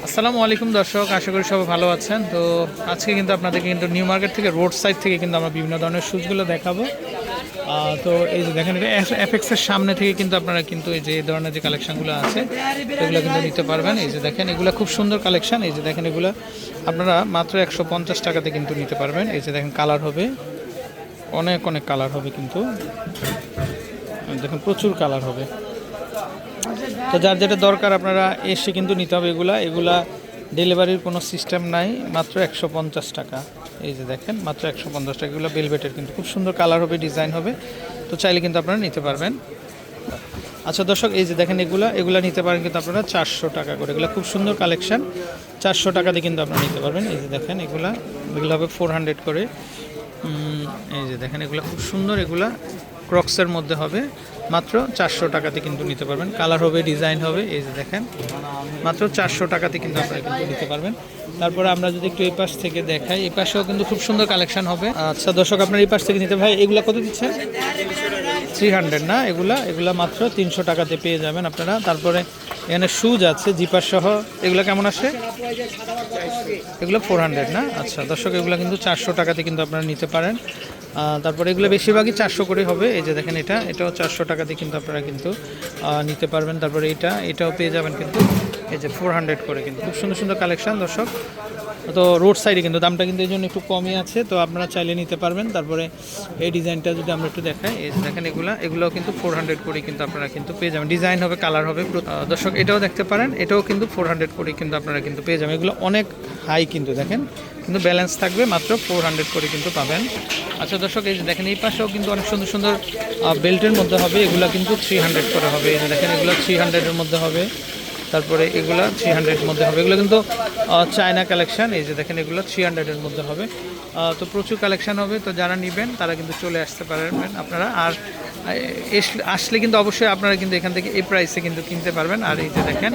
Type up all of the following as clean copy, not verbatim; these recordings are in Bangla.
আসসালামু আলাইকুম দর্শক, আশা করি সবাই ভালো আছেন। তো আজকে কিন্তু আপনাদেরকে কিন্তু নিউ মার্কেট থেকে রোড সাইড থেকে কিন্তু আমরা বিভিন্ন ধরনের শুজগুলো দেখাবো। তো এই যে দেখেন, এটা এফএক্সের সামনে থেকে কিন্তু আপনারা কিন্তু এই যে এই ধরনের যে কালেকশানগুলো আছে এগুলো কিন্তু নিতে পারবেন। এই যে দেখেন, এগুলো খুব সুন্দর কালেকশান। এই যে দেখেন, এগুলো আপনারা মাত্র 150 টাকাতে কিন্তু নিতে পারবেন। এই যে দেখেন, কালার হবে, অনেক অনেক কালার হবে কিন্তু দেখুন, প্রচুর কালার হবে। তো যার যেটা দরকার আপনারা এসে কিন্তু নিতে হবে। এগুলা ডেলিভারির কোনো সিস্টেম নাই, মাত্র 150 টাকা। এই যে দেখেন, মাত্র 150 টাকা। এগুলো বেলভেটের কিন্তু খুব সুন্দর কালার হবে, ডিজাইন হবে। তো চাইলে কিন্তু আপনারা নিতে পারবেন। আচ্ছা দর্শক, এই যে দেখেন, এগুলা নিতে পারেন কিন্তু আপনারা 400 টাকা করে। এগুলো খুব সুন্দর কালেকশান, 400 টাকাতে কিন্তু আপনারা নিতে পারবেন। এই যে দেখেন, এগুলো হবে 400 করে। এই যে দেখেন, এগুলো খুব সুন্দর। এগুলা ক্রক্সের মধ্যে হবে, মাত্র 400 টাকাতে কিন্তু নিতে পারবেন। কালার হবে, ডিজাইন হবে। এই যে দেখেন, মাত্র 400 টাকাতে কিন্তু আপনারা কিন্তু নিতে পারবেন। তারপরে আমরা যদি একটু এই পাশ থেকে দেখাই, এই পাশেও কিন্তু খুব সুন্দর কালেকশন হবে। আচ্ছা দর্শক, আপনার এই পাশ থেকে নিতে, ভাই এগুলো কত দিচ্ছেন? 300 না, এগুলা মাত্র 300 টাকাতে পেয়ে যাবেন আপনারা। তারপরে এখানে শুজ আছে জিপার সহ, এগুলো কেমন আসে? এগুলো 400 না। আচ্ছা দর্শক, এগুলো কিন্তু 400 টাকাতে কিন্তু আপনারা নিতে পারেন। তারপরে এগুলো বেশিরভাগই 400 করে হবে। এই যে দেখেন, এটাও 400 টাকাতে কিন্তু আপনারা কিন্তু নিতে পারবেন। তারপরে এটাও পেয়ে যাবেন কিন্তু এই যে 400 করে। কিন্তু খুব সুন্দর সুন্দর কালেকশান দর্শক। তো রোড সাইডে কিন্তু দামটা কিন্তু এই জন্য একটু কমই আছে, তো আপনারা চাইলে নিতে পারবেন। তারপরে এই ডিজাইনটা যদি আমরা একটু দেখাই, এই যে দেখেন, এগুলোও কিন্তু 400 করে কিন্তু আপনারা কিন্তু পেয়ে যাবেন। ডিজাইন হবে, কালার হবে। দর্শক, এটাও দেখতে পারেন, এটাও কিন্তু 400 করে কিন্তু আপনারা কিন্তু পেয়ে যাবেন। এগুলো অনেক হাই কিন্তু দেখেন, কিন্তু ব্যালেন্স থাকবে, মাত্র 400 করে কিন্তু পাবেন। আচ্ছা দর্শক, এই যে দেখেন, এই পাশেও কিন্তু অনেক সুন্দর সুন্দর বেল্টের মধ্যে হবে। এগুলো কিন্তু 300 করে হবে। এই যে দেখেন, এগুলো 300-এর মধ্যে হবে। তারপরে এগুলো 300-এর মধ্যে হবে। এগুলো কিন্তু চায়না কালেকশান। এই যে দেখেন, এগুলো 300-এর মধ্যে হবে। তো প্রচুর কালেকশান হবে। তো যারা নেবেন তারা কিন্তু চলে আসতে পারবেন আপনারা। আর আসলে কিন্তু অবশ্যই আপনারা কিন্তু এখান থেকে এই প্রাইসে কিন্তু কিনতে পারবেন। আর এই যে দেখেন,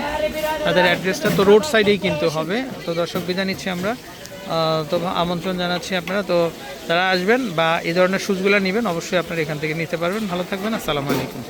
তাদের অ্যাড্রেসটা তো রোড সাইডেই কিনতে হবে। তো দর্শক, বিদায় নিচ্ছি আমরা। তো আমন্ত্রণ জানাচ্ছি আপনারা। তো যারা আসবেন বা এই ধরনের শুজগুলো নেবেন, অবশ্যই আপনারা এখান থেকে নিতে পারবেন। ভালো থাকবেন। আসসালামু আলাইকুম।